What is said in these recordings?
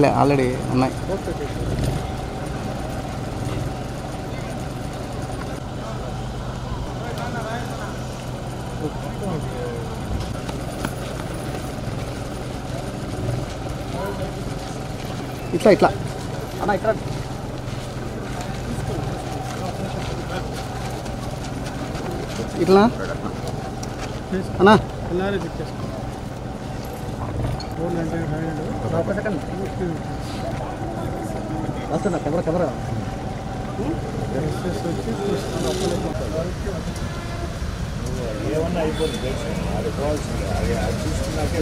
లే ఆల్రెడీ ఉన్నాయి. ఇట్లా ఇట్లా అన్న ఇక్కడ ఇట్లా అన్నా వస్తున్నా కెమెరా ఏమన్నా అయిపోతుంది అది పోవాల్సిందే. అది చూసుకున్నాకే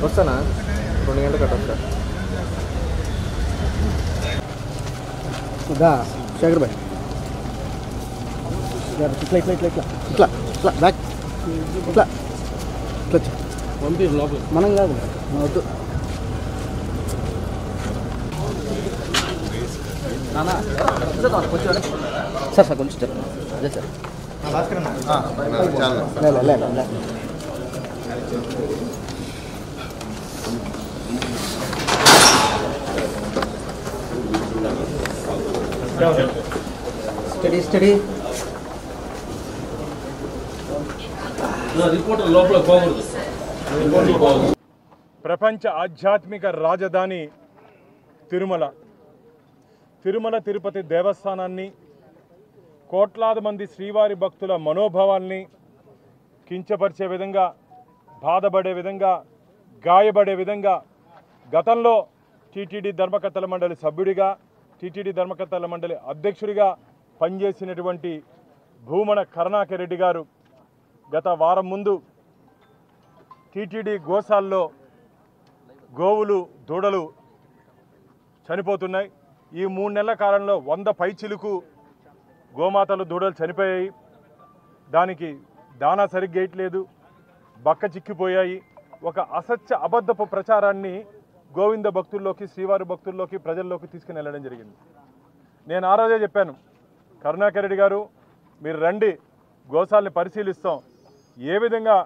వస్తానా 2 గంటలకు కట్టొస్తా. శేఖర్ భాయ్ ఇట్లా ఇట్లా ఇట్లా ఇట్లా ఇట్లా ఇట్లా బ్యాక్ ఇట్లా ఇట్లా పంపి లోపల మనం కాదు మన వద్దు సార్ సార్ కొంచెం అదే సార్ స్టడీ స్టడీ ప్రపంచ ఆధ్యాత్మిక రాజధాని తిరుమల తిరుపతి దేవస్థానాన్ని, కోట్లాది మంది శ్రీవారి భక్తుల మనోభావాల్ని కించపరిచే విధంగా, బాధపడే విధంగా, గాయపడే విధంగా గతంలో టీటీడీ ధర్మకర్తల మండలి సభ్యుడిగా, టీటీడీ ధర్మకర్తల మండలి అధ్యక్షుడిగా పనిచేసినటువంటి భూమన కరుణాకర్ రెడ్డి గారు గత వారం ముందు టీటీడీ గోశాల్లో గోవులు దూడలు చనిపోతున్నాయి. ఈ 3 నెలల కాలంలో 100 పైచిలుకు గోమాతలు దూడలు చనిపోయాయి. దానికి దానా సరిగ్గా వేయట్లేదు, బక్క చిక్కిపోయాయి. ఒక అసత్య అబద్ధపు ప్రచారాన్ని గోవింద భక్తుల్లోకి, శ్రీవారి భక్తుల్లోకి, ప్రజల్లోకి తీసుకుని వెళ్ళడం జరిగింది. నేను ఆ రోజే చెప్పాను, కరుణాకర్ రెడ్డి గారు మీరు రండి, గోశాలని పరిశీలిస్తాం, ఏ విధంగా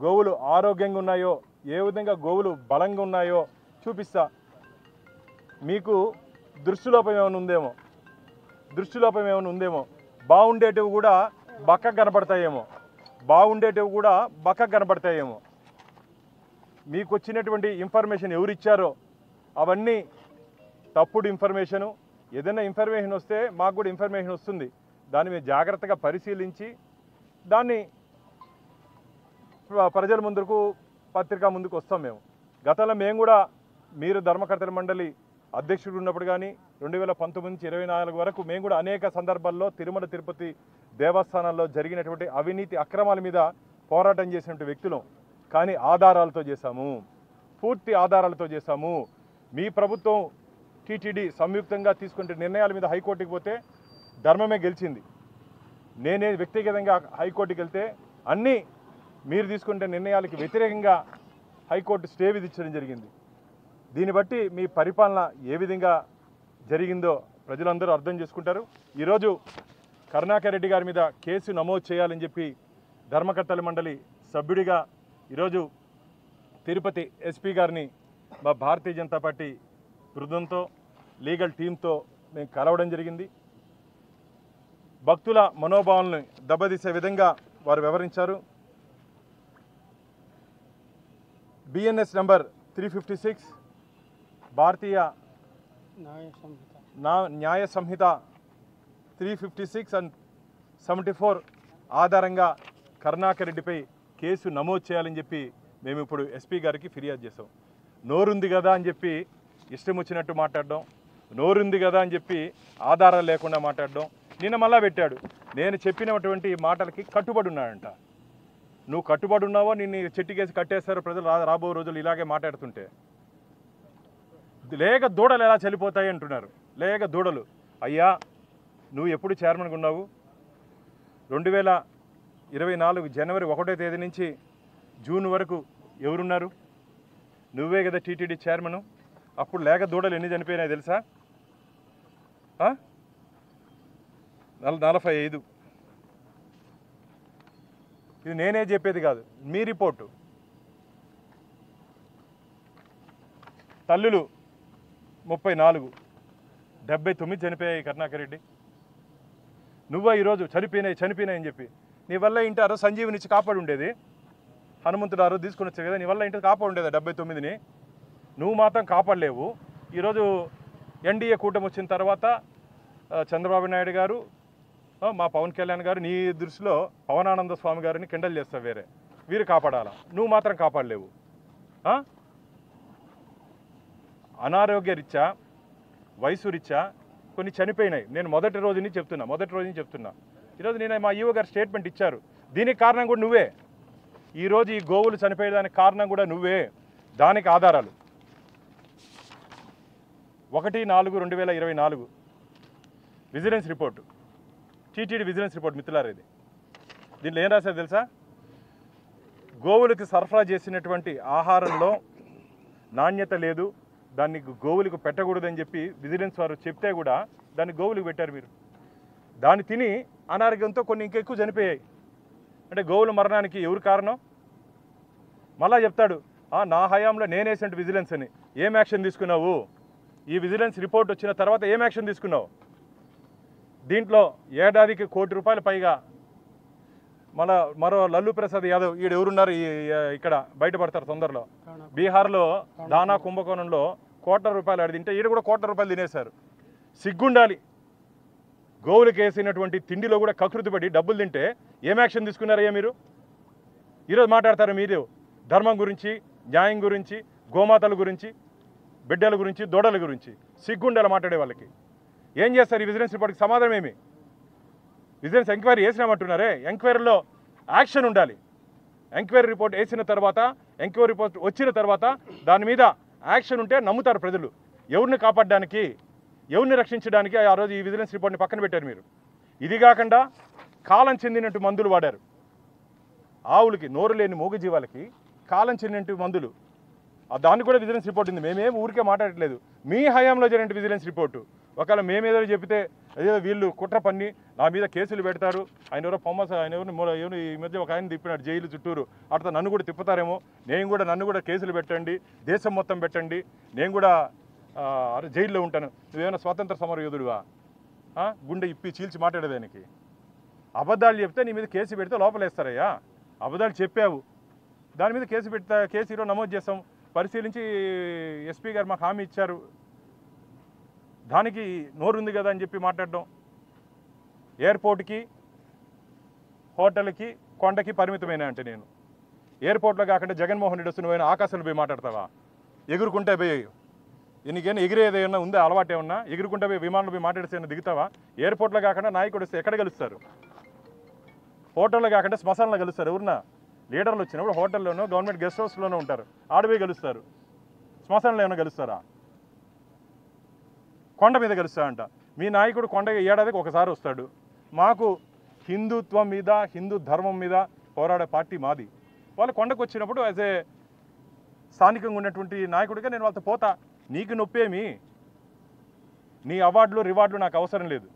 గోవులు ఆరోగ్యంగా ఉన్నాయో, ఏ విధంగా గోవులు బలంగా ఉన్నాయో చూపిస్తా. మీకు దృష్టిలోపం ఏమైనా ఉందేమో, బాగుండేటివి కూడా బక్క కనపడతాయేమో, మీకు వచ్చినటువంటి ఇన్ఫర్మేషన్ ఎవరిచ్చారో అవన్నీ తప్పుడు ఇన్ఫర్మేషను. ఏదైనా ఇన్ఫర్మేషన్ వస్తే మాకు కూడా ఇన్ఫర్మేషన్ వస్తుంది, దాన్ని మేము జాగ్రత్తగా పరిశీలించి దాన్ని ప్రజల ముందుకు, పత్రికా ముందుకు వస్తాం. గతంలో మేము కూడా మీరు ధర్మకర్తల మండలి అధ్యక్షుడు ఉన్నప్పుడు కానీ 2019 నుంచి 24 వరకు మేము కూడా అనేక సందర్భాల్లో తిరుమల తిరుపతి దేవస్థానాల్లో జరిగినటువంటి అవినీతి అక్రమాల మీద పోరాటం చేసినటువంటి వ్యక్తులం. కానీ ఆధారాలతో చేశాము, పూర్తి ఆధారాలతో చేశాము. మీ ప్రభుత్వం టీటీడీ సంయుక్తంగా తీసుకునే నిర్ణయాల మీద హైకోర్టుకి పోతే ధర్మమే గెలిచింది. నేనే వ్యక్తిగతంగా హైకోర్టుకి వెళ్తే అన్నీ మీరు తీసుకునే నిర్ణయాలకి వ్యతిరేకంగా హైకోర్టు స్టే విధించడం జరిగింది. దీన్ని బట్టి మీ పరిపాలన ఏ విధంగా జరిగిందో ప్రజలందరూ అర్థం చేసుకుంటారు. ఈరోజు కరుణాకర్ రెడ్డి గారి మీద కేసు నమోదు చేయాలని చెప్పి ధర్మకర్తల మండలి సభ్యుడిగా ఈరోజు తిరుపతి ఎస్పీ గారిని మా భారతీయ జనతా పార్టీ బృందంతో, లీగల్ టీంతో మేము కలవడం జరిగింది. భక్తుల మనోభావాలను దెబ్బతీసే విధంగా వారు వివరించారు. బిఎన్ఎస్ నంబర్ 356 భారతీయ న్యాయ సంహిత 356 and 74 ఆధారంగా కరుణాకర్ రెడ్డిపై కేసు నమోదు చేయాలని చెప్పి మేము ఇప్పుడు ఎస్పీ గారికి ఫిర్యాదు చేసాం. నోరుంది కదా అని చెప్పి ఇష్టం వచ్చినట్టు మాట్లాడడం, నోరుంది కదా అని చెప్పి ఆధారాలు లేకుండా మాట్లాడడం. నిన్న మళ్ళా పెట్టాడు, నేను చెప్పినటువంటి మాటలకి కట్టుబడి ఉన్నాడంట. నువ్వు కట్టుబడి ఉన్నావో నిన్ను చెట్టుకేసి కట్టేస్తారో ప్రజలు రాబో రోజులు ఇలాగే మాట్లాడుతుంటే. లేక దూడలు ఎలా చనిపోతాయి అంటున్నారు. లేక దూడలు. అయ్యా నువ్వు ఎప్పుడు చైర్మన్గా ఉన్నావు? 2024 జనవరి 1వ తేదీ నుంచి జూన్ వరకు ఎవరున్నారు? నువ్వే కదా టీటీడీ చైర్మన్. అప్పుడు లేక దూడలు ఎన్ని చనిపోయినాయి తెలుసా? 45. ఇది నేనే చెప్పేది కాదు, మీ రిపోర్టు. తల్లులు 34, 79 చనిపోయాయి కరుణాకర్ రెడ్డి. నువ్వా ఈరోజు చనిపోయినాయని చెప్పి నీ వల్ల ఇంటారు సంజీవిని ఇచ్చి కాపాడు ఉండేది, హనుమంతుడు ఆ రోజు తీసుకుని వచ్చారు కదా, నీ వల్ల ఇంటి కాపాడు ఉండేది 79ని. నువ్వు మాత్రం కాపాడలేవు. ఈరోజు ఎన్డీఏ కూటమి వచ్చిన తర్వాత చంద్రబాబు నాయుడు గారు, మా పవన్ కళ్యాణ్ గారు నీ దృష్టిలో పవనానంద స్వామి గారిని కిండల్ చేస్తావు, వీరు కాపాడాలా, నువ్వు మాత్రం కాపాడలేవు. అనారోగ్య రీత్యా, వయసు రీత్యా కొన్ని చనిపోయినాయి. నేను మొదటి రోజు నుంచి చెప్తున్నా. ఈరోజు నేను మా ఈవో గారు స్టేట్మెంట్ ఇచ్చారు. దీనికి కారణం కూడా నువ్వే. ఈరోజు ఈ గోవులు చనిపోయేదానికి కారణం కూడా నువ్వే. దానికి ఆధారాలు 1/4/2024 vigilance report, TTD vigilance report మిత్రులారా. ఇది దీంట్లో ఏం రాశారు తెలుసా? గోవులకు సరఫరా చేసినటువంటి ఆహారంలో నాణ్యత లేదు, దాన్ని గోవులకు పెట్టకూడదని చెప్పి విజిలెన్స్ వారు చెప్తే కూడా దాన్ని గోవులకు పెట్టారు మీరు. దాన్ని తిని అనారోగ్యంతో కొన్ని ఇంకెక్కువ చనిపోయాయి. అంటే గోవుల మరణానికి ఎవరు కారణం? మళ్ళా చెప్తాడు, నా హయాంలో నేనేసేంటి విజిలెన్స్ అని. ఏం యాక్షన్ తీసుకున్నావు? ఈ విజిలెన్స్ రిపోర్ట్ వచ్చిన తర్వాత ఏం యాక్షన్ తీసుకున్నావు? దీంట్లో ఏడాదికి ₹1,00,00,000 పైగా మరో లల్లు ప్రసాద్ యాదవ్ ఈడు ఎవరున్నారు ఇక్కడ బయటపడతారు తొందరలో. బీహార్లో దానా కుంభకోణంలో ₹1,00,00,000 ఆడితే ఈడు కూడా ₹1,00,00,000 తినేశారు. సిగ్గుండాలి. గోవులకు వేసినటువంటి తిండిలో కూడా కకృతి పడి డబ్బులు తింటే ఏం యాక్షన్ తీసుకున్నారయ్యా మీరు? ఈరోజు మాట్లాడతారు మీరు ధర్మం గురించి, న్యాయం గురించి, గోమాతల గురించి, బిడ్డల గురించి, దూడల గురించి. సిగ్గుండాలి మాట్లాడే వాళ్ళకి. ఏం చేస్తారు? ఈ విజిలెన్స్ రిపోర్ట్కి సమాధానం ఏమి? విజిలెన్స్ ఎంక్వైరీ వేసినామంటున్నారే, ఎంక్వైరీలో యాక్షన్ ఉండాలి. ఎంక్వైరీ రిపోర్ట్ వేసిన తర్వాత, ఎంక్వైరీ రిపోర్ట్ వచ్చిన తర్వాత దాని మీద యాక్షన్ ఉంటే నమ్ముతారు ప్రజలు. ఎవరిని కాపాడడానికి, ఎవరిని రక్షించడానికి ఆ రోజు ఈ విజిలెన్స్ రిపోర్ట్ని పక్కన పెట్టారు మీరు. ఇది కాకుండా కాలం చెందినట్టు మందులు వాడారు. ఆవులకి, నోరు లేని మూగజీవాలకి కాలం చెందినట్టు మందులు, దాన్ని కూడా విజిలెన్స్ రిపోర్ట్ ఉంది. మేమేం ఊరికే మాట్లాడట్లేదు. మీ హయాంలో జరిగిన విజిలెన్స్ రిపోర్టు. ఒకవేళ మేమేదో చెప్తే అదే వీళ్ళు కుట్ర పన్ని నా మీద కేసులు పెడతారు. ఆయన ఎవరో ఎవరు ఈ మధ్య ఒక ఆయన తిప్పినాడు జైలు చుట్టూరు, అట్లా నన్ను కూడా తిప్పుతారేమో, నన్ను కూడా కేసులు పెట్టండి, దేశం మొత్తం పెట్టండి, నేను కూడా జైల్లో ఉంటాను. నువ్వేమైనా స్వాతంత్ర సమర యోధుడివా? గుండె ఇప్పి చీల్చి మాట్లాడేదానికి. అబద్ధాలు చెప్తే నీ మీద కేసు పెడితే లోపలేస్తారయ్యా. అబద్ధాలు చెప్పావు, దాని మీద కేసు ఈరోజు నమోదు చేస్తాం. పరిశీలించి ఎస్పీ గారు మాకు హామీ ఇచ్చారు. దానికి నోరుంది కదా అని చెప్పి మాట్లాడడం. ఎయిర్పోర్ట్కి, హోటల్కి, కొండకి పరిమితమైన అంటే నేను ఎయిర్పోర్ట్లో కాకుండా జగన్మోహన్ రెడ్డి వస్తే నువ్వైనా ఆకాశంలో పోయి మాట్లాడతావా? ఎగురుకుంటే పోయి నీకేమైనా ఎగిరేది ఏమన్నా ఉందా? అలవాటు ఏమన్నా? ఎగురుకుంటే పోయి విమానంలో పోయి మాట్లాడితే దిగుతావా? ఎయిర్పోర్ట్లో కాకుండా నాయకుడు వస్తే ఎక్కడ కలుస్తారు? హోటల్లో కాకుండా శ్మశానంలో కలుస్తారు. ఎవరన్నా లీడర్లు వచ్చినప్పుడు హోటల్లోనో గవర్నమెంట్ గెస్ట్ హౌస్లోనూ ఉంటారు, ఆడపోయి కలుస్తారు. శ్మశానంలో ఏమైనా కలుస్తారా? కొండ మీద కలుస్తారంట. మీ నాయకుడు కొండ ఏడాదికి ఒకసారి వస్తాడు. మాకు హిందుత్వం మీద, హిందూ ధర్మం మీద పోరాడే పార్టీ మాది. వాళ్ళు కొండకు వచ్చినప్పుడు యాజ్ ఏ స్థానికంగా ఉన్నటువంటి నాయకుడిగా నేను వాళ్ళతో పోతా. నీకు నొప్పేమి? నీ అవార్డులు రివార్డులు నాకు అవసరం లేదు.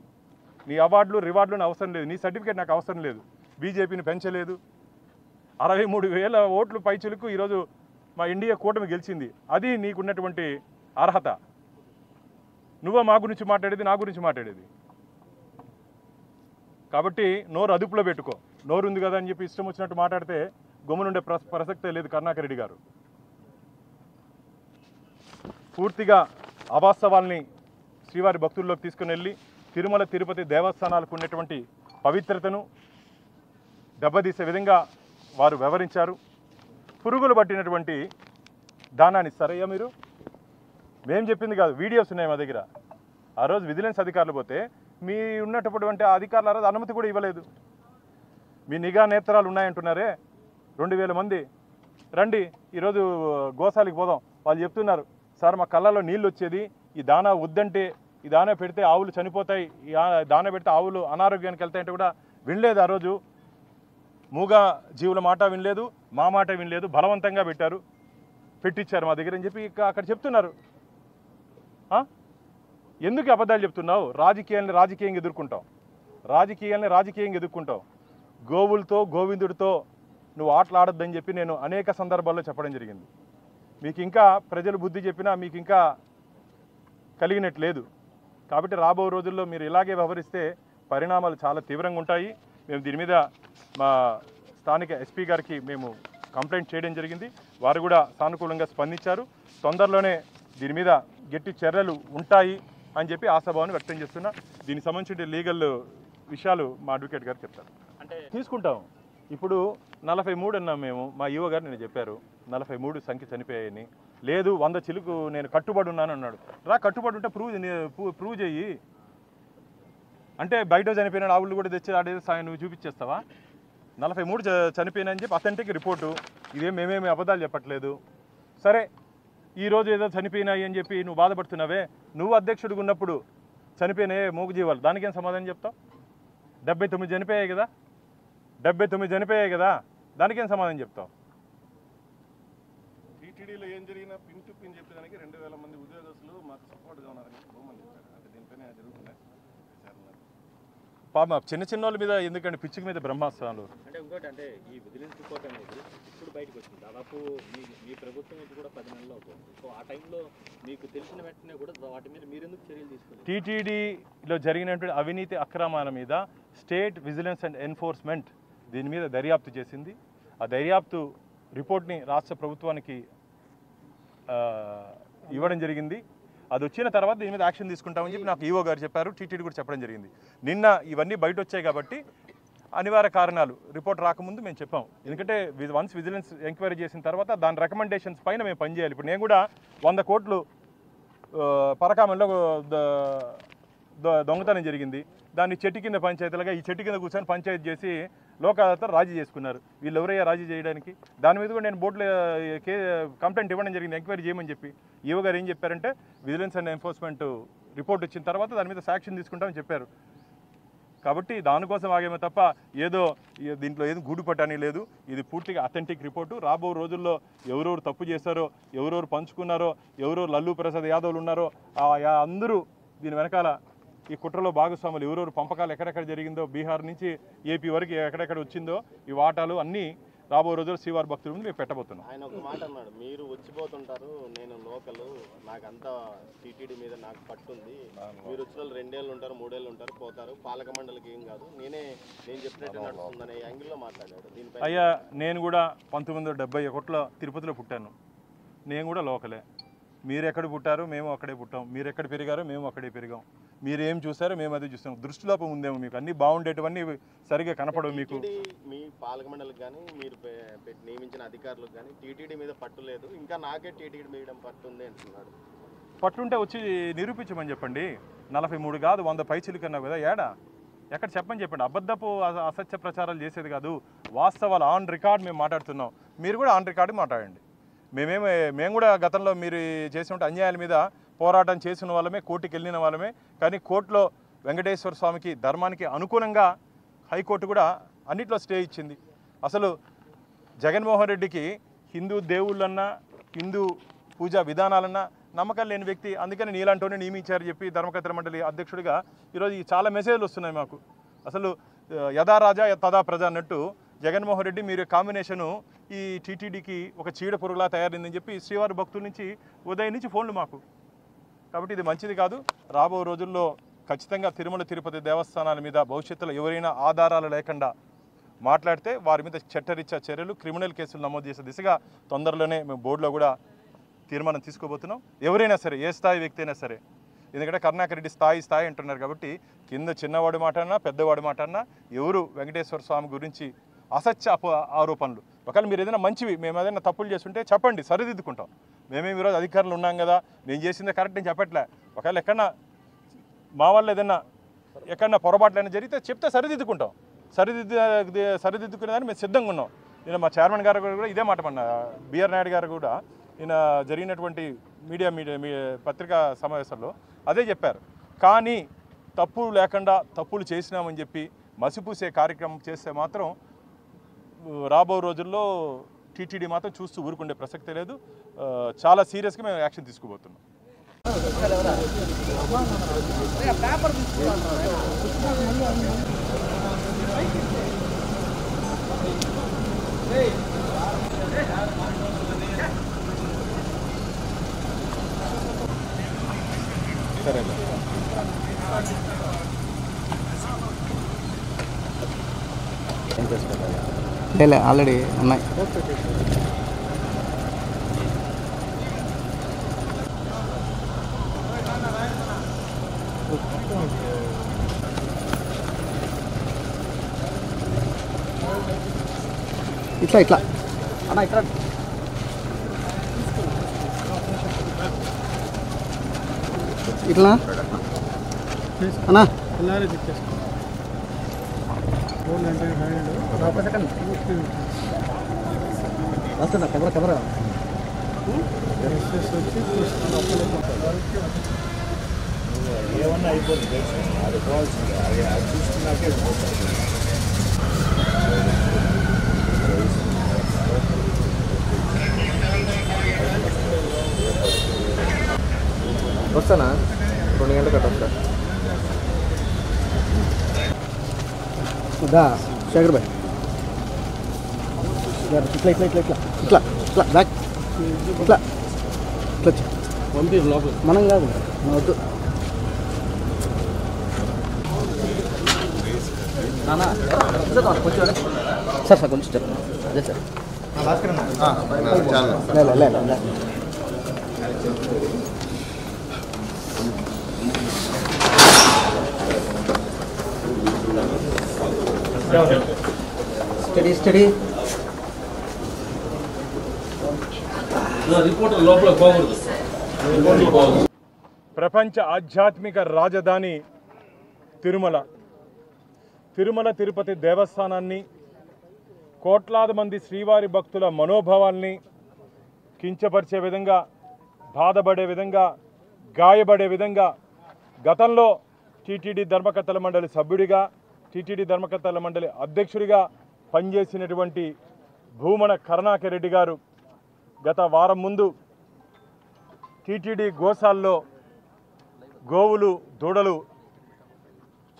నీ అవార్డులు రివార్డులు నాకు అవసరం లేదు. నీ సర్టిఫికేట్ నాకు అవసరం లేదు. బీజేపీని పెంచలేదు. 63,000 ఓట్లు పైచులకు ఈరోజు మా ఇండియా కూటమి గెలిచింది. అది నీకున్నటువంటి అర్హత. నువ్వే మా గురించి మాట్లాడేది, నా గురించి మాట్లాడేది. కాబట్టి నోరు అదుపులో పెట్టుకో. నోరు ఉంది కదా అని చెప్పి ఇష్టం వచ్చినట్టు మాట్లాడితే గమ్మునుండే ప్రసక్తే లేదు కరుణాకర్ రెడ్డి గారు. పూర్తిగా అవాస్తవాల్ని శ్రీవారి భక్తుల్లోకి తీసుకుని వెళ్ళి తిరుమల తిరుపతి దేవస్థానాలకు ఉన్నటువంటి పవిత్రతను దెబ్బతీసే విధంగా వారు వ్యవహరించారు. పురుగులు పట్టినటువంటి దానాన్ని ఇస్తారయ్యా మీరు? మేము చెప్పింది కాదు, వీడియోస్ ఉన్నాయి మా దగ్గర. ఆ రోజు విజిలెన్స్ అధికారులు పోతే మీ ఉన్నటువంటి అధికారులు ఆ రోజు అనుమతి కూడా ఇవ్వలేదు. మీ నిఘా నేత్రాలు ఉన్నాయంటున్నారే, 2,000 మంది రండి ఈరోజు గోశాలకు పోదాం. వాళ్ళు చెప్తున్నారు, సార్ మా కళ్ళలో నీళ్ళు వచ్చేది, ఈ దానా వద్దంటే, ఈ దానా పెడితే ఆవులు చనిపోతాయి, ఈ దానా పెడితే ఆవులు అనారోగ్యానికి వెళ్తాయంటే కూడా వినలేదు. ఆ రోజు మూగా జీవుల మాట వినలేదు, మా మాట వినలేదు, బలవంతంగా పెట్టించారు మా దగ్గర అని చెప్పి అక్కడ చెప్తున్నారు. ఎందుకు అబద్ధాలు చెప్తున్నావు? రాజకీయంగా ఎదుర్కొంటావు. రాజకీయాల్ని రాజకీయంగా ఎదుర్కొంటావు. గోవులతో గోవిందుడితో నువ్వు ఆటలాడొద్దని చెప్పి నేను అనేక సందర్భాల్లో చెప్పడం జరిగింది. మీకు ఇంకా ప్రజలు బుద్ధి చెప్పినా మీకు ఇంకా కలిగినట్లేదు. కాబట్టి రాబో రోజుల్లో మీరు ఇలాగే వ్యవహరిస్తే పరిణామాలు చాలా తీవ్రంగా ఉంటాయి. మేము దీని మీద మా స్థానిక ఎస్పీ గారికి మేము కంప్లైంట్ చేయడం జరిగింది. వారు కూడా సానుకూలంగా స్పందించారు. తొందరలోనే దీని మీద గట్టి చర్యలు ఉంటాయి అని చెప్పి ఆశాభావాన్ని వ్యక్తం చేస్తున్నా. దీనికి సంబంధించిన లీగల్ విషయాలు మా అడ్వకేట్ గారు చెప్తారు. అంటే తీసుకుంటాం. ఇప్పుడు 43 అన్నాం మేము. మా ఈవో గారు నేను చెప్పారు 43 సంఖ్య చనిపోయాయని. లేదు 100 చిలుకు నేను కట్టుబడి ఉన్నాను అన్నాడు. రా, కట్టుబడి ఉంటే ప్రూవ్ చెయ్యి. అంటే బయట చనిపోయిన ఆవులు కూడా తెచ్చి ఆడే నువ్వు చూపించేస్తావా? 43 చనిపోయినాయని చెప్పి అథెంటిక్ రిపోర్టు. ఇదేం మేమేమి అబద్ధాలు చెప్పట్లేదు. సరే, ఈరోజు ఏదో చనిపోయినాయి అని చెప్పి నువ్వు బాధపడుతున్నావే, నువ్వు అధ్యక్షుడిగా ఉన్నప్పుడు చనిపోయినాయే మూగజీవాలు, దానికేం సమాధానం చెప్తావు? 79 చనిపోయాయి కదా, 79 చనిపోయాయి కదా, దానికేం సమాధానం చెప్తావు? టీటీడీలో ఏం జరిగినా పిన్ టు పిన్ చెప్పేదానికి 2000 మంది ఉద్యోగస్తులు మాకు సపోర్ట్గా ఉన్నారని చెప్పమని చెప్పారు. అంటే దీనిపైన జరుగుతున్నాయి పాప చిన్న చిన్న వాళ్ళ మీద ఎందుకంటే పిచ్చికి మీద బ్రహ్మాస్త్రాలు. అంటే ఇంకోటి అంటే ఈ విజిలెన్స్ రిపోర్ట్ అనేది ఇప్పుడు బయటకు వచ్చింది. దాదాపు మీ ప్రభుత్వం నుంచి కూడా 10 నెలలు అవుతుంది. సో ఆ టైంలో మీకు తెలిసిన వెంటనే కూడా వాటి మీద మీరు ఎందుకు చర్యలు తీసుకోవాలి? టీటీడీలో జరిగినటువంటి అవినీతి అక్రమాల మీద స్టేట్ విజిలెన్స్ అండ్ ఎన్ఫోర్స్మెంట్ దీని మీద దర్యాప్తు చేసింది. ఆ దర్యాప్తు రిపోర్ట్ని రాష్ట్ర ప్రభుత్వానికి ఇవ్వడం జరిగింది. అది వచ్చిన తర్వాత దీని మీద యాక్షన్ తీసుకుంటామని చెప్పి నాకు ఈవో గారు చెప్పారు. టీటీడీ కూడా చెప్పడం జరిగింది. నిన్న ఇవన్నీ బయట వచ్చాయి కాబట్టి అనివార్య కారణాలు రిపోర్ట్ రాకముందు మేము చెప్పాం. ఎందుకంటే వన్స్ విజిలెన్స్ ఎంక్వైరీ చేసిన తర్వాత దాని రికమెండేషన్స్ పైన మేము పనిచేయాలి. ఇప్పుడు నేను కూడా 100 కోట్లు పరకామంలో దొంగతనం జరిగింది. దాన్ని చెట్టు కింద పంచాయతీలుగా ఈ చెట్టు కింద కూర్చొని పంచాయతీ చేసి లోకాలతో రాజీ చేసుకున్నారు. వీళ్ళు ఎవరయ్యా రాజీ చేయడానికి? దాని మీద కూడా నేను బోర్డులో కంప్లైంట్ ఇవ్వడం జరిగింది, ఎంక్వైరీ చేయమని చెప్పి. ఈవో గారు ఏం చెప్పారంటే విజిలెన్స్ అండ్ ఎన్ఫోర్స్మెంట్ రిపోర్ట్ వచ్చిన తర్వాత దాని మీద సాక్షన్ తీసుకుంటామని చెప్పారు. కాబట్టి దానికోసం ఆగేమో తప్ప ఏదో దీంట్లో ఏదో గూడుపట్టని లేదు. ఇది పూర్తిగా అథెంటిక్ రిపోర్టు. రాబో రోజుల్లో ఎవరెవరు తప్పు చేశారో, ఎవరెవరు పంచుకున్నారో, ఎవరెవరు లల్లూ ప్రసాద్ యాదవ్లు ఉన్నారో అందరూ దీని వెనకాల ఈ కుట్రలో భాగస్వాములు ఎవరెవరు, పంపకాలు ఎక్కడెక్కడ జరిగిందో, బీహార్ నుంచి ఏపీ వరకు ఎక్కడెక్కడ వచ్చిందో ఈ వాటాలు అన్నీ రాబో రోజుల్లో శ్రీవారి భక్తుల ముందు మేము పెట్టబోతున్నాం. ఆయన ఒక మాట అన్నాడు, మీరు వచ్చిపోతుంటారు, నేను లోకలు, నాకంతా టీటీడీ మీద నాకు పట్టుంది, మీరు వచ్చిన వాళ్ళు 2 ఏళ్ళు ఉంటారు, 3 ఏళ్ళు ఉంటారు, పోతారు, పాలక మండలికి ఏం కాదు, నేను చెప్పినట్టు నడుస్తుందనే యాంగిల్లో మాట్లాడాడు. దీనిపై అయ్యా, నేను కూడా 1971లో తిరుపతిలో పుట్టాను. నేను కూడా లోకలే. మీరు ఎక్కడ పుట్టారు, మేము అక్కడే పుట్టాం. మీరు ఎక్కడ పెరిగారో మేము అక్కడే పెరిగాం. మీరు ఏం చూసారో మేము అదే చూస్తాం. దృష్టిలోపం ఉందేమో మీకు, అన్నీ బాగుండేటివన్నీ సరిగ్గా కనపడవు మీకు. మీ పాలక మండలికి కానీ మీరు నియమించిన అధికారులకు కానీ టీటీడీ మీద పట్టు లేదు, ఇంకా నాకే టీటీడీ మీద పట్టు ఉంది అంటున్నాడు. పట్టుంటే వచ్చి నిరూపించమని చెప్పండి. 43 కాదు 100 పైచిలు కన్నా కదా, ఏడా ఎక్కడ చెప్పని చెప్పండి. అబద్ధపు అసత్య ప్రచారాలు చేసేది కాదు, వాస్తవాలు ఆన్ రికార్డ్ మేము మాట్లాడుతున్నాం. మీరు కూడా ఆన్ రికార్డు మాట్లాడండి. మేము కూడా గతంలో మీరు చేసిన అన్యాయాల మీద పోరాటం చేసిన వాళ్ళమే, కోర్టుకి వెళ్ళిన వాళ్ళమే. కానీ కోర్టులో వెంకటేశ్వర స్వామికి ధర్మానికి అనుగుణంగా హైకోర్టు కూడా అన్నిట్లో స్టే ఇచ్చింది. అసలు జగన్మోహన్ రెడ్డికి హిందూ దేవుళ్ళన్నా, హిందూ పూజా విధానాలన్నా నమ్మకం లేని వ్యక్తి. అందుకని నీలాంటోనే నియమించారు చెప్పి ధర్మకర్తల మండలి అధ్యక్షుడిగా ఈరోజు చాలా మెసేజ్లు వస్తున్నాయి మాకు. అసలు యథా రాజా తదా ప్రజ అన్నట్టు జగన్మోహన్ రెడ్డి మీరు కాంబినేషను ఈ టీటీడీకి ఒక చీడ పురుగులా తయారైందని చెప్పి శ్రీవారి భక్తుల నుంచి ఉదయం నుంచి ఫోన్లు మాకు. కాబట్టి ఇది మంచిది కాదు. రాబో రోజుల్లో ఖచ్చితంగా తిరుమల తిరుపతి దేవస్థానాల మీద భవిష్యత్తులో ఎవరైనా ఆధారాలు లేకుండా మాట్లాడితే వారి మీద చట్టరీత్యా చర్యలు, క్రిమినల్ కేసులు నమోదు చేసే దిశగా తొందరలోనే మేము బోర్డులో కూడా తీర్మానం తీసుకోబోతున్నాం. ఎవరైనా సరే, ఏ స్థాయి వ్యక్తి అయినా సరే. ఎందుకంటే కరుణాకర్ రెడ్డి స్థాయి అంటున్నారు కాబట్టి కింద చిన్నవాడి మాట అన్నా, పెద్దవాడి మాట అన్నా ఎవరు వెంకటేశ్వర స్వామి గురించి అసత్య ఆరోపణలు, ఒకవేళ మీరు ఏదైనా మంచివి, మేము ఏదైనా తప్పులు చేస్తుంటే చెప్పండి, సరిదిద్దుకుంటాం. మేమేమి ఈరోజు అధికారులు ఉన్నాం కదా, మేము చేసిందే కరెక్ట్ అని చెప్పట్లే. ఒకవేళ ఎక్కడన్నా మా వల్ల ఎక్కడన్నా పొరపాట్లైనా జరిగితే చెప్తే సరిదిద్దుకుంటాం. సరిదిద్దుకునేదాన్ని మేము సిద్ధంగా ఉన్నాం. నేను మా చైర్మన్ గారు కూడా ఇదే మాట అన్నా. బిఆర్ నాయుడు గారు కూడా ఈయన జరిగినటువంటి మీడియా పత్రికా సమావేశంలో అదే చెప్పారు. కానీ తప్పులు లేకుండా తప్పులు చేసినామని చెప్పి మసిపూసే కార్యక్రమం చేస్తే మాత్రం రాబో రోజుల్లో టీటీడీ మాత్రం చూస్తూ ఊరుకుండే ప్రసక్తే లేదు. చాలా సీరియస్గా మేము యాక్షన్ తీసుకోబోతున్నాం. లే ఆల్రెడీ ఉన్నాయి. ఇట్లా ఇట్లా అన్న ఇక్కడ ఇట్లా అన్నా వస్తుందా కెమెరా ఏమన్నా అయిపోతుంది అది పోవాల్సింది అది చూసుకున్నాకే వస్తానా 2 గంటలకు అట్లా వస్తా. దా శేఖర్ భాయ్ ఇట్లా ఇట్లా ఇట్లా ఇట్లా ఇట్లా ఇట్లా బ్యాక్ ఇట్లా ఇట్లా పంపిరు లోపల మనం కాదు మనం వద్దు సార్ సార్ కొంచెం చెప్పండి అదే సార్ స్టడీ స్టడీ ప్రపంచ ఆధ్యాత్మిక రాజధాని తిరుమల తిరుపతి దేవస్థానాన్ని కోట్లాది మంది శ్రీవారి భక్తుల మనోభావాల్ని కించపరిచే విధంగా, బాధపడే విధంగా, గాయపడే విధంగా గతంలో టీటీడీ ధర్మకర్తల మండలి సభ్యుడిగా, టీటీడీ ధర్మకర్తల మండలి అధ్యక్షుడిగా పనిచేసినటువంటి భూమన కరుణాకర్ రెడ్డి గారు గత వారం ముందు టీటీడీ గోశాల్లో గోవులు దూడలు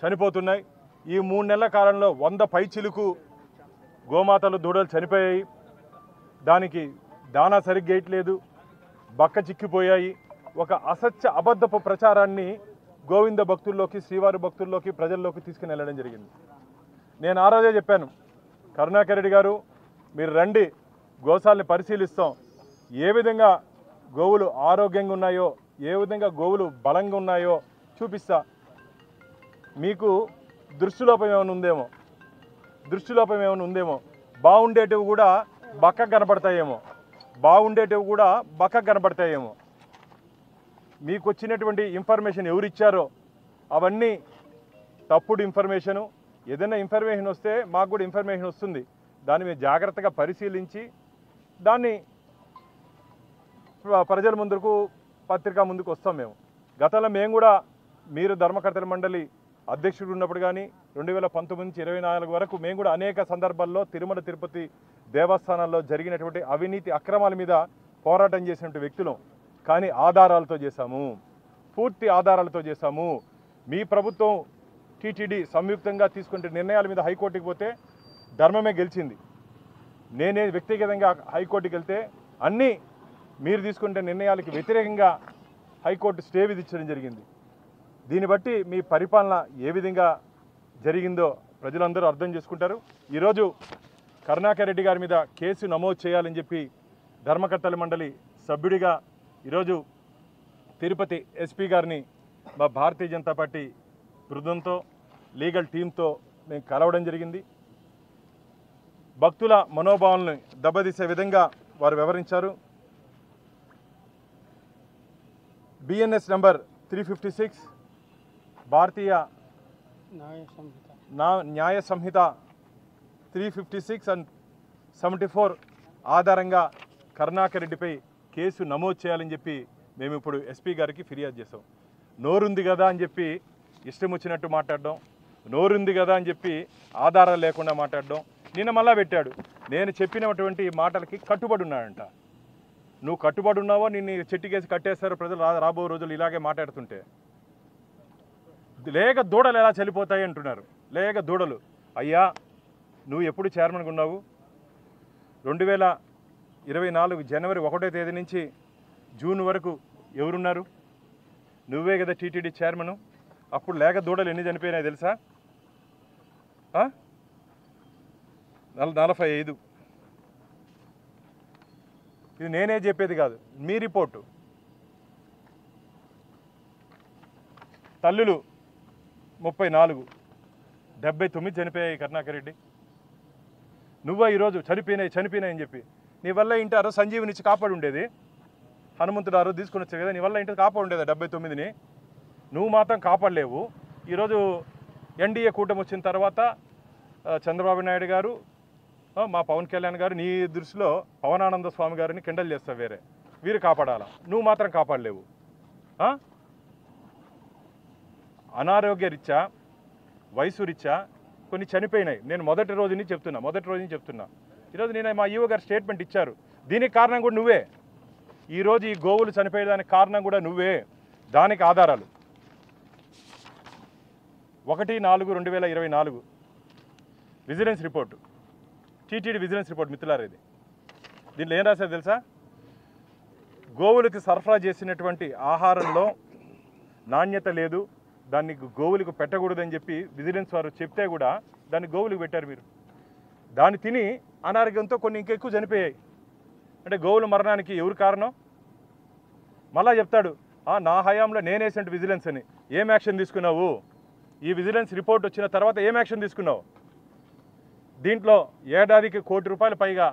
చనిపోతున్నాయి. ఈ 3 నెలల కాలంలో 100 పైచిలుకు గోమాతలు దూడలు చనిపోయాయి. దానికి దానా సరిగ్గా వేయట్లేదు, బక్క చిక్కిపోయాయి. ఒక అసత్య అబద్ధపు ప్రచారాన్ని గోవింద భక్తుల్లోకి, శ్రీవారి భక్తుల్లోకి, ప్రజల్లోకి తీసుకుని వెళ్ళడం జరిగింది. నేను ఆ రోజే చెప్పాను, కరుణాకర్ రెడ్డి గారు మీరు రండి, గోశాలని పరిశీలిస్తాం, ఏ విధంగా గోవులు ఆరోగ్యంగా ఉన్నాయో, ఏ విధంగా గోవులు బలంగా ఉన్నాయో చూపిస్తా. మీకు దృష్టిలోపం ఏమైనా ఉందేమో, బాగుండేటివి కూడా బక్క కనబడతాయేమో, మీకు వచ్చినటువంటి ఇన్ఫర్మేషన్ ఎవరిచ్చారో అవన్నీ తప్పుడు ఇన్ఫర్మేషను. ఏదైనా ఇన్ఫర్మేషన్ వస్తే మాకు కూడా ఇన్ఫర్మేషన్ వస్తుంది, దాన్ని మేము జాగ్రత్తగా పరిశీలించి దాన్ని ప్రజల ముందుకు, పత్రికా ముందుకు వస్తాం. గతంలో మేము కూడా మీరు ధర్మకర్తల మండలి అధ్యక్షుడు ఉన్నప్పుడు కానీ 2019 నుంచి 24 వరకు మేము కూడా అనేక సందర్భాల్లో తిరుమల తిరుపతి దేవస్థానాల్లో జరిగినటువంటి అవినీతి అక్రమాల మీద పోరాటం చేసినటువంటి వ్యక్తులం. కానీ ఆధారాలతో చేశాము, పూర్తి ఆధారాలతో చేశాము. మీ ప్రభుత్వం టీటీడీ సంయుక్తంగా తీసుకునే నిర్ణయాల మీద హైకోర్టుకి పోతే ధర్మమే గెలిచింది. నేనే వ్యక్తిగతంగా హైకోర్టుకి వెళ్తే అన్నీ మీరు తీసుకునే నిర్ణయాలకి వ్యతిరేకంగా హైకోర్టు స్టే విధించడం జరిగింది. దీన్ని బట్టి మీ పరిపాలన ఏ విధంగా జరిగిందో ప్రజలందరూ అర్థం చేసుకుంటారు. ఈరోజు కరుణాకర్ రెడ్డి గారి మీద కేసు నమోదు చేయాలని చెప్పి ధర్మకర్తల మండలి సభ్యుడిగా ఈరోజు తిరుపతి ఎస్పీ గారిని మా భారతీయ జనతా పార్టీ బృందంతో, లీగల్ టీంతో మేము కలవడం జరిగింది. భక్తుల మనోభావాలను దెబ్బతీసే విధంగా వారు వివరించారు. బిఎన్ఎస్ నంబర్ 356 భారతీయ న్యాయ సంహిత 356 and 74 ఆధారంగా కరుణాకర్ రెడ్డిపై కేసు నమోదు చేయాలని చెప్పి మేము ఇప్పుడు ఎస్పీ గారికి ఫిర్యాదు చేసాం. నోరుంది కదా అని చెప్పి ఇష్టం వచ్చినట్టు మాట్లాడడం, నోరుంది కదా అని చెప్పి ఆధారాలు లేకుండా మాట్లాడడం. నిన్న మళ్ళా పెట్టాడు, నేను చెప్పినటువంటి మాటలకి కట్టుబడి ఉన్నాడంట. నువ్వు కట్టుబడి ఉన్నావో నిన్ను చెట్టుకేసి కట్టేస్తారు ప్రజలు రాబో రోజులు ఇలాగే మాట్లాడుతుంటే. లేక దూడలు ఎలా చనిపోతాయి అంటున్నారు. లేక దూడలు. అయ్యా నువ్వు ఎప్పుడు చైర్మన్గా ఉన్నావు? 2024 జనవరి 1వ తేదీ నుంచి జూన్ వరకు ఎవరున్నారు? నువ్వే కదా టీటీడీ చైర్మను. అప్పుడు లేక దూడలు ఎన్ని చనిపోయినాయి తెలుసా? 45. ఇది నేనే చెప్పేది కాదు, మీ రిపోర్టు. తల్లులు 34, 79 చనిపోయాయి కరుణాకర్ రెడ్డి. నువ్వా ఈరోజు చనిపోయినాయని చెప్పి నీ వల్ల ఇంటారు సంజీవిని ఇచ్చి కాపాడు ఉండేది. హనుమంతుడు ఆరు తీసుకుని వచ్చారు కదా, నీ వల్ల ఇంటి కాపాడు ఉండేది 79ని. నువ్వు మాత్రం కాపాడలేవు. ఈరోజు ఎన్డీఏ కూటమి వచ్చిన తర్వాత చంద్రబాబు నాయుడు గారు, మా పవన్ కళ్యాణ్ గారు నీ దృష్టిలో పవనానంద స్వామి గారిని కిండల్ చేస్తావు. వీరు కాపాడాలా, నువ్వు మాత్రం కాపాడలేవు. అనారోగ్య రీత్యా, వయసు రీత్యా కొన్ని చనిపోయినాయి. నేను మొదటి రోజు నుంచి చెప్తున్నా. ఈరోజు నేను మా ఈవో గారు స్టేట్మెంట్ ఇచ్చారు. దీనికి కారణం కూడా నువ్వే. ఈరోజు ఈ గోవులు చనిపోయేదానికి కారణం కూడా నువ్వే. దానికి ఆధారాలు 1/4/2024 vigilance report, TTD vigilance report మిత్రులారా. ఇది దీంట్లో ఏం రాశారు తెలుసా? గోవులకు సరఫరా చేసినటువంటి ఆహారంలో నాణ్యత లేదు, దాన్ని గోవులకు పెట్టకూడదని చెప్పి విజిలెన్స్ వారు చెప్తే కూడా దాన్ని గోవులకు పెట్టారు మీరు. దాన్ని తిని అనారోగ్యంతో కొన్ని ఇంకెక్కువ చనిపోయాయి. అంటే గోవుల మరణానికి ఎవరు కారణం? మళ్ళా చెప్తాడు నా హయాంలో నేనేసంటే విజిలెన్స్ అని. ఏం యాక్షన్ తీసుకున్నావు? ఈ విజిలెన్స్ రిపోర్ట్ వచ్చిన తర్వాత ఏం యాక్షన్ తీసుకున్నావు? దీంట్లో ఏడాదికి ₹1,00,00,000 పైగా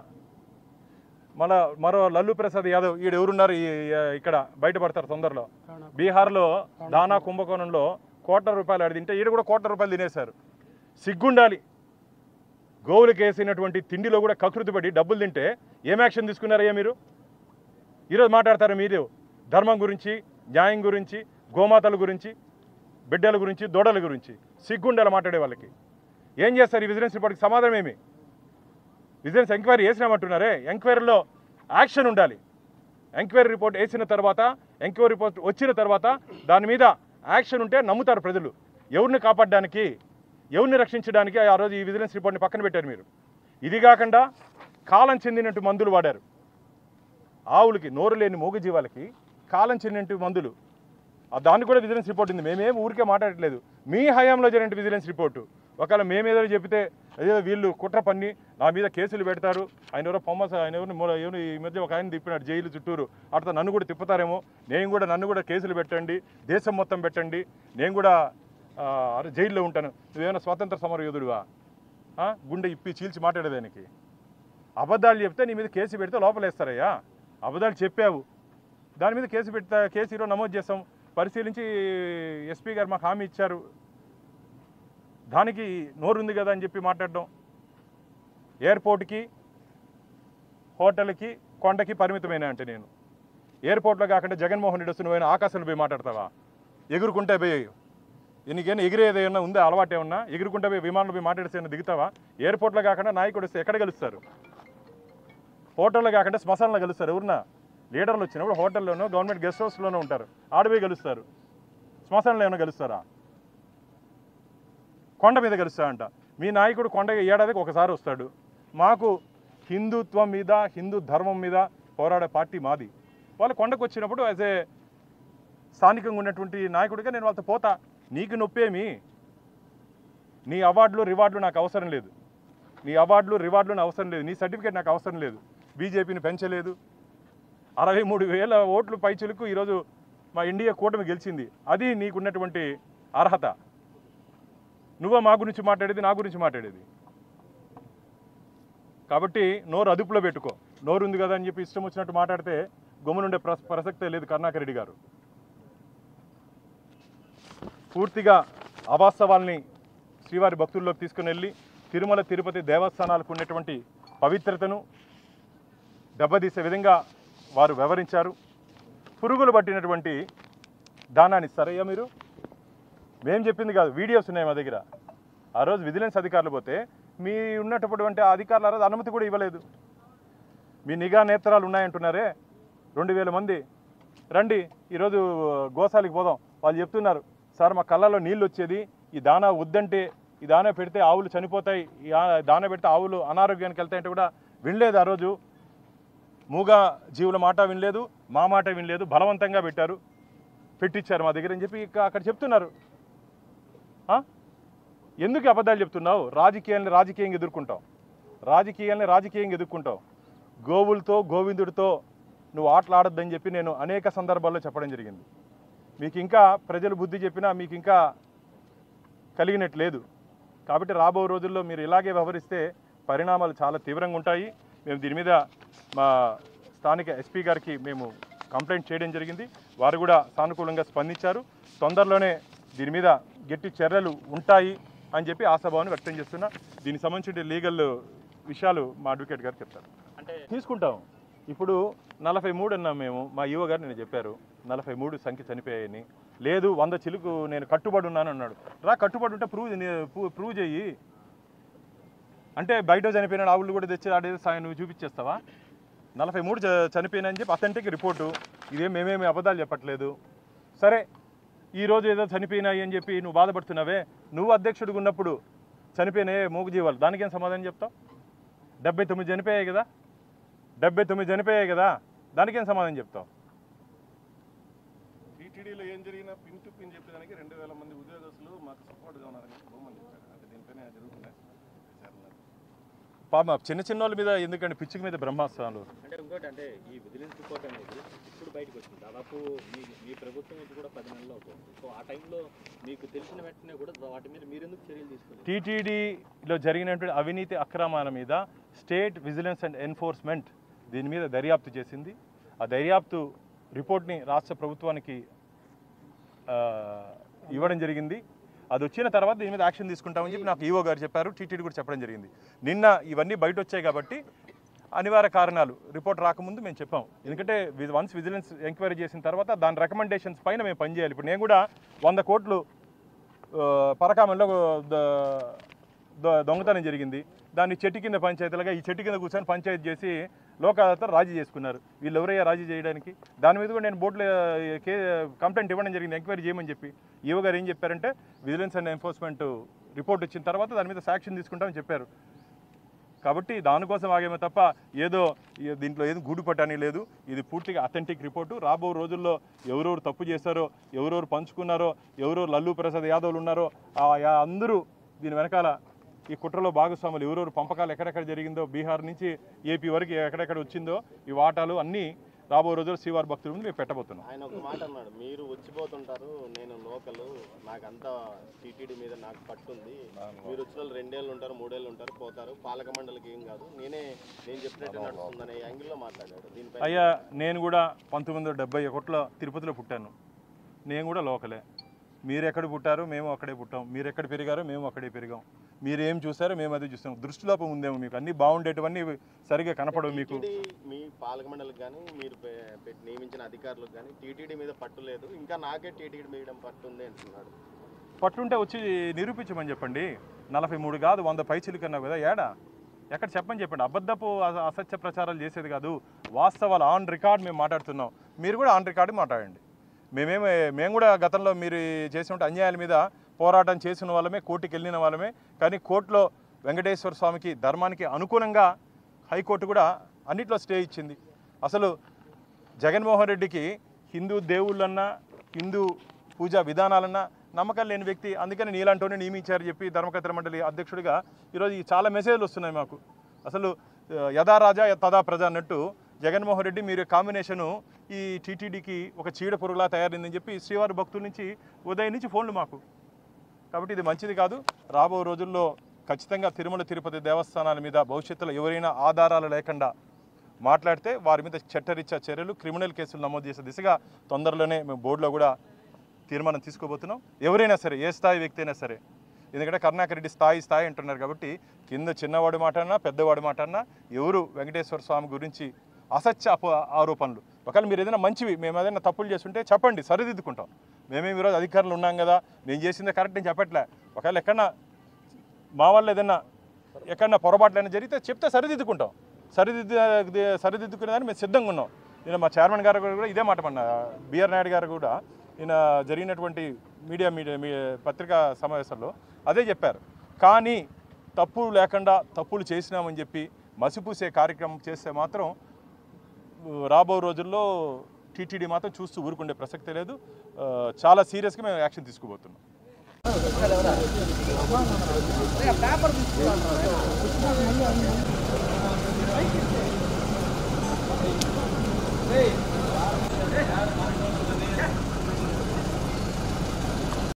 మరో లల్లు ప్రసాద్ యాదవ్ ఈడు ఎవరున్నారు ఇక్కడ బయటపడతారు తొందరలో. బీహార్లో దానా కుంభకోణంలో ₹1,00,00,000 ఆడితే ఈడు కూడా ₹1,00,00,000 తినేశారు. సిగ్గుండాలి. గోవులకు వేసినటువంటి తిండిలో కూడా కకృతి పడి డబ్బులు తింటే ఏం యాక్షన్ తీసుకున్నారయ్యా మీరు? ఈరోజు మాట్లాడతారు మీరు ధర్మం గురించి, న్యాయం గురించి, గోమాతల గురించి, బిడ్డల గురించి, దూడల గురించి. సిగ్గుండాలి మాట్లాడే వాళ్ళకి. ఏం చేస్తారు? ఈ విజిలెన్స్ రిపోర్ట్కి సమాధానం ఏమి? విజిలెన్స్ ఎంక్వైరీ వేసినామంటున్నారే, ఎంక్వైరీలో యాక్షన్ ఉండాలి. ఎంక్వైరీ రిపోర్ట్ వేసిన తర్వాత, ఎంక్వైరీ రిపోర్ట్ వచ్చిన తర్వాత దాని మీద యాక్షన్ ఉంటే నమ్ముతారు ప్రజలు. ఎవరిని కాపాడడానికి, ఎవరిని రక్షించడానికి ఆ రోజు ఈ విజిలెన్స్ రిపోర్ట్ని పక్కన పెట్టారు మీరు. ఇది కాకుండా కాలం చెందినట్టు మందులు వాడారు. ఆవులకి, నోరు లేని మూగజీవాలకి కాలం చెందినట్టు మందులు. దాన్ని కూడా విజిలెన్స్ రిపోర్ట్ ఉంది. మేమేం ఊరికే మాట్లాడట్లేదు. మీ హయాంలో జరిగిన విజిలెన్స్ రిపోర్టు. ఒకవేళ మేమేదో చెబితే అదే వీళ్ళు కుట్ర పన్ని నా మీద కేసులు పెడతారు. ఆయన ఎవరో ఎవరు ఈ మధ్య ఒక ఆయన తిప్పినాడు జైలు చుట్టూరు. అట్లా నన్ను కూడా తిప్పుతారేమో. నన్ను కూడా కేసులు పెట్టండి, దేశం మొత్తం పెట్టండి, నేను కూడా జైల్లో ఉంటాను. నువ్వేమైనా స్వాతంత్ర సమరయోధుడివా? గుండె ఇప్పి చీల్చి మాట్లాడేదానికి. అబద్ధాలు చెప్తే నీ మీద కేసు పెడితే లోపలేస్తారయ్యా. అబద్ధాలు చెప్పావు, దాని మీద కేసు ఈరోజు నమోదు చేస్తాం. పరిశీలించి ఎస్పీ గారు మాకు హామీ ఇచ్చారు. దానికి నోరుంది కదా అని చెప్పి మాట్లాడడం. ఎయిర్పోర్ట్కి, హోటల్కి, కొండకి పరిమితమైన అంటే నేను ఎయిర్పోర్ట్లో కాకుండా జగన్మోహన్ రెడ్డి వస్తే నువ్వైనా ఆకాశంలో పోయి మాట్లాడతావా? ఎగురుకుంటే పోయి నీకేమైనా ఎగిరేది ఏమన్నా ఉందా? అలవాటు ఏమన్నా? ఎగురుకుంటే పోయి విమానంలో పోయి మాట్లాడితే దిగుతావా? ఎయిర్పోర్ట్లో కాకుండా నాయకుడు వస్తే ఎక్కడ కలుస్తారు? హోటల్లో కాకుండా శ్మశానంలో కలుస్తారు. ఎవరన్నా లీడర్లు వచ్చినప్పుడు హోటల్లోనో గవర్నమెంట్ గెస్ట్ హౌస్లోనూ ఉంటారు. ఆడపోయి కలుస్తారు. శ్మశానంలో ఏమైనా కలుస్తారా? కొండ మీద కలుస్తారంట. మీ నాయకుడు కొండ ఏడాదికి ఒకసారి వస్తాడు. మాకు హిందుత్వం మీద, హిందూ ధర్మం మీద పోరాడే పార్టీ మాది. వాళ్ళు కొండకు వచ్చినప్పుడు యాజ్ ఏ స్థానికంగా ఉన్నటువంటి నాయకుడిగా నేను వాళ్ళతో పోతా. నీకు నొప్పేమి? నీ అవార్డులు రివార్డులు నాకు అవసరం లేదు. నీ అవార్డులు రివార్డులు నాకు అవసరం లేదు. నీ సర్టిఫికేట్ నాకు అవసరం లేదు. బీజేపీని పెంచలేదు. 63,000 ఓట్లు పైచులకు ఈరోజు మా ఇండియా కూటమి గెలిచింది. అది నీకున్నటువంటి అర్హత. నువ్వే మా గురించి మాట్లాడేది, నా గురించి మాట్లాడేది. కాబట్టి నోరు అదుపులో పెట్టుకో. నోరు ఉంది కదా అని చెప్పి ఇష్టం వచ్చినట్టు మాట్లాడితే గమ్మునుండే ప్రసక్తే లేదు కరుణాకర్ రెడ్డి గారు. పూర్తిగా అవాస్తవాల్ని శ్రీవారి భక్తుల్లోకి తీసుకుని వెళ్ళి తిరుమల తిరుపతి దేవస్థానాలకు ఉన్నటువంటి పవిత్రతను దెబ్బతీసే విధంగా వారు వ్యవహరించారు. పురుగులు పట్టినటువంటి దానాన్ని ఇస్తారయ్యా మీరు? మేము చెప్పింది కాదు, వీడియోస్ ఉన్నాయి మా దగ్గర. ఆ రోజు విజిలెన్స్ అధికారులు పోతే మీ ఉన్నటువంటి అధికారులు ఆ రోజు అనుమతి కూడా ఇవ్వలేదు. మీ నిఘా నేత్రాలు ఉన్నాయంటున్నారే, 2000 మంది రండి ఈరోజు గోశాలకు పోదాం. వాళ్ళు చెప్తున్నారు, సార్ మా కళ్ళలో నీళ్ళు వచ్చేది, ఈ దానా వద్దంటే, ఈ దానా పెడితే ఆవులు చనిపోతాయి, ఈ దానా పెడితే ఆవులు అనారోగ్యానికి వెళ్తాయంటే కూడా వినలేదు. ఆ రోజు మూగా జీవుల మాట వినలేదు, మా మాట వినలేదు, బలవంతంగా పెట్టించారు మా దగ్గర అని చెప్పి అక్కడ చెప్తున్నారు. ఎందుకు అబద్ధాలు చెప్తున్నావు? రాజకీయంగా ఎదుర్కొంటావు. గోవులతో గోవిందుడితో నువ్వు ఆటలాడొద్దని చెప్పి నేను అనేక సందర్భాల్లో చెప్పడం జరిగింది. మీకు ఇంకా ప్రజలు బుద్ధి చెప్పినా మీకు ఇంకా కలిగినట్లేదు. కాబట్టి రాబో రోజుల్లో మీరు ఇలాగే వ్యవహరిస్తే పరిణామాలు చాలా తీవ్రంగా ఉంటాయి. మేము దీని మీద మా స్థానిక ఎస్పీ గారికి మేము కంప్లైంట్ చేయడం జరిగింది. వారు కూడా సానుకూలంగా స్పందించారు. తొందరలోనే దీని మీద గట్టి చర్యలు ఉంటాయి అని చెప్పి ఆశాభావాన్ని వ్యక్తం చేస్తున్నా. దీనికి సంబంధించిన లీగల్ విషయాలు మా అడ్వకేట్ గారు చెప్తారు. అంటే తీసుకుంటాం. ఇప్పుడు 43 అన్నాం మేము. మా ఈవో గారు నేను చెప్పారు 43 సంఖ్య చనిపోయాయని. లేదు 100 చిలుకు నేను కట్టుబడి ఉన్నాను అన్నాడు. కట్టుబడి ఉంటే ప్రూవ్ చెయ్యి. అంటే బయట చనిపోయిన ఆవులు కూడా తెచ్చి ఆడే నువ్వు చూపించేస్తావా? 43 చనిపోయినాయని చెప్పి అథెంటిక్ రిపోర్టు. మేమేమి అబద్ధాలు చెప్పట్లేదు. సరే ఈరోజు ఏదో చనిపోయినాయి అని చెప్పి నువ్వు బాధపడుతున్నావే, నువ్వు అధ్యక్షుడిగా ఉన్నప్పుడు చనిపోయినాయే మూగజీవాలు, దానికేం సమాధానం చెప్తావు? 79 చనిపోయాయి కదా, దానికేం సమాధానం చెప్తావు? టీటీడీలో ఏం జరిగినా పిన్ టు పిన్ చెప్పేదానికి 2000 మంది ఉద్యోగస్తులు మాకు సపోర్ట్గా ఉన్నారని బహుమని చెప్పారు. అంటే దీనిపైన జరుగుతున్నాయి విచారణలు. పాప చిన్న వాళ్ళ మీద ఎందుకంటే పిచ్చికి మీద బ్రహ్మాస్త్రాలు. అంటే ఇంకోటి అంటే ఈ విజిలెన్స్ రిపోర్ట్ అనేది ఇప్పుడు బయటకు వచ్చింది. దాదాపు మీ ప్రభుత్వం నుంచి కూడా 10 నెలలు అవుతుంది. సో ఆ టైంలో మీకు తెలిసిన వెంటనే కూడా వాటి మీద మీరు ఎందుకు చర్యలు తీసుకోలేదు? టీటీడీలో జరిగినటువంటి అవినీతి అక్రమాల మీద స్టేట్ విజిలెన్స్ అండ్ ఎన్ఫోర్స్మెంట్ దీని మీద దర్యాప్తు చేసింది. ఆ దర్యాప్తు రిపోర్ట్ని రాష్ట్ర ప్రభుత్వానికి ఇవ్వడం జరిగింది. అది వచ్చిన తర్వాత దీని మీద యాక్షన్ తీసుకుంటామని చెప్పి నాకు ఈవో గారు చెప్పారు. టీటీడీ కూడా చెప్పడం జరిగింది. నిన్న ఇవన్నీ బయట వచ్చాయి కాబట్టి అనివార్య కారణాలు రిపోర్ట్ రాకముందు మేము చెప్పాం. ఎందుకంటే వన్స్ విజిలెన్స్ ఎంక్వైరీ చేసిన తర్వాత దాని రికమెండేషన్స్ పైన మేము పనిచేయాలి. ఇప్పుడు నేను కూడా 100 కోట్లు పరకామంలో దొంగతనం జరిగింది. దాన్ని చెట్టు కింద పంచాయతీలుగా ఈ చెట్టు కింద కూర్చొని పంచాయతీ చేసి లోకాలతో రాజీ చేసుకున్నారు. వీళ్ళు ఎవరయ్యా రాజీ చేయడానికి? దాని మీద కూడా నేను బోర్డులో కంప్లైంట్ ఇవ్వడం జరిగింది, ఎంక్వైరీ చేయమని చెప్పి. ఈవో గారు ఏం చెప్పారంటే విజిలెన్స్ అండ్ ఎన్ఫోర్స్మెంట్ రిపోర్ట్ వచ్చిన తర్వాత దాని మీద యాక్షన్ తీసుకుంటామని చెప్పారు. కాబట్టి దానికోసం ఆగేమో తప్ప ఏదో దీంట్లో ఏదో గూడు పట్టని లేదు. ఇది పూర్తిగా అథెంటిక్ రిపోర్టు. రాబో రోజుల్లో ఎవరెవరు తప్పు చేశారో, ఎవరెవరు పంచుకున్నారో, ఎవరెవరు లల్లూ ప్రసాద్ యాదవ్లు ఉన్నారో అందరూ దీని వెనకాల ఈ కుట్రలో భాగస్వాములు ఎవరెవరు, పంపకాలు ఎక్కడెక్కడ జరిగిందో, బీహార్ నుంచి ఏపీ వరకు ఎక్కడెక్కడ వచ్చిందో ఈ వాటాలు అన్నీ రాబో రోజుల్లో శ్రీవారి భక్తుల ముందు మేము పెట్టబోతున్నాం. ఆయన ఒక మాట అన్నాడు, మీరు వచ్చిపోతుంటారు, నేను లోకల్, నాకంతా టీటీడీ మీద నాకు పట్టుంది, మీరు వచ్చిన 2 ఏళ్ళు ఉంటారు, 3 ఏళ్ళు ఉంటారు, పోతారు, పాలక మండలికి ఏం కాదు, నేను చెప్పినట్టు నడుస్తుందనే యాంగిల్లో మాట్లాడాడు. దీనిపై అయ్యా నేను కూడా 1971 తిరుపతిలో పుట్టాను. నేను కూడా లోకలే. మీరు ఎక్కడ పుట్టారో మేము అక్కడే పుట్టాం, మీరు ఎక్కడ పెరిగారో మేము అక్కడే పెరిగాం. మీరు ఏం చూసారో మేము అదే చూస్తాం. దృష్టిలోపం ఉందేమో మీకు, అన్నీ బాగుండేటివన్నీ సరిగ్గా కనపడవు మీకు. మీ పాలక మండలికి కానీ మీరు నియమించిన అధికారులకు కానీ టీటీడీ మీద పట్టు లేదు, ఇంకా నాకే టీటీడీ మీద పట్టు ఉంది అంటున్నాడు. పట్టుంటే వచ్చి నిరూపించమని చెప్పండి. 43 కాదు 100 పైచిలు కన్నా కదా, ఎక్కడ చెప్పని చెప్పండి. అబద్ధపు అసత్య ప్రచారాలు చేసేది కాదు, వాస్తవాలు ఆన్ రికార్డ్ మేము మాట్లాడుతున్నాం. మీరు కూడా ఆన్ రికార్డు మాట్లాడండి. మేము కూడా గతంలో మీరు చేసిన అన్యాయాల మీద పోరాటం చేసిన వాళ్ళమే, కోర్టుకి వెళ్ళిన వాళ్ళమే. కానీ కోర్టులో వెంకటేశ్వర స్వామికి ధర్మానికి అనుగుణంగా హైకోర్టు కూడా అన్నిట్లో స్టే ఇచ్చింది. అసలు జగన్మోహన్ రెడ్డికి హిందూ దేవుళ్ళన్నా, హిందూ పూజా విధానాలన్నా నమ్మకం లేని వ్యక్తి. అందుకని నీలాంటోనే నియమించారు చెప్పి ధర్మకర్తల మండలి అధ్యక్షుడిగా ఈరోజు చాలా మెసేజ్లు వస్తున్నాయి మాకు. అసలు యథా రాజా తదా ప్రజ అన్నట్టు జగన్మోహన్ రెడ్డి మీరు కాంబినేషను ఈ టీటీడీకి ఒక చీడ పురుగులా తయారైందని చెప్పి శ్రీవారి భక్తుల నుంచి ఉదయం నుంచి ఫోన్లు మాకు. కాబట్టి ఇది మంచిది కాదు. రాబో రోజుల్లో ఖచ్చితంగా తిరుమల తిరుపతి దేవస్థానాల మీద భవిష్యత్తులో ఎవరైనా ఆధారాలు లేకుండా మాట్లాడితే వారి మీద చట్టరీత్యా చర్యలు, క్రిమినల్ కేసులు నమోదు చేసే దిశగా తొందరలోనే మేము బోర్డులో కూడా తీర్మానం తీసుకోబోతున్నాం. ఎవరైనా సరే, ఏ స్థాయి వ్యక్తి అయినా సరే. ఎందుకంటే కరుణాకర్ రెడ్డి స్థాయి అంటున్నారు కాబట్టి కింద చిన్నవాడి మాట అన్నా, పెద్దవాడి మాట అన్నా, ఎవరు వెంకటేశ్వర స్వామి గురించి అసత్య ఆరోపణలు, ఒకవేళ మీరు ఏదైనా మంచివి, మేము ఏదైనా తప్పులు చేస్తుంటే చెప్పండి, సరిదిద్దుకుంటాం. మేమేమి ఈరోజు అధికారులు ఉన్నాం కదా, నేను చేసిందే కరెక్ట్ అని చెప్పట్లే. ఒకవేళ ఎక్కడన్నా మా వల్ల ఏదైనా ఎక్కడన్నా పొరపాట్లైనా జరిగితే చెప్తే సరిదిద్దుకుంటాం. సరిదిద్దుకునేదాన్ని మేము సిద్ధంగా ఉన్నాం. ఈయన మా చైర్మన్ గారు కూడా ఇదే మాట అన్న బిఆర్ నాయుడు గారు కూడా ఈయన జరిగినటువంటి మీడియా పత్రికా సమావేశంలో అదే చెప్పారు. కానీ తప్పులు లేకుండా తప్పులు చేసినామని చెప్పి మసిపూసే కార్యక్రమం చేస్తే మాత్రం రాబో రోజుల్లో టీటీడీ మాత్రం చూస్తూ ఊరుకుండే ప్రసక్తే లేదు. చాలా సీరియస్గా మేము యాక్షన్ తీసుకోబోతున్నాం.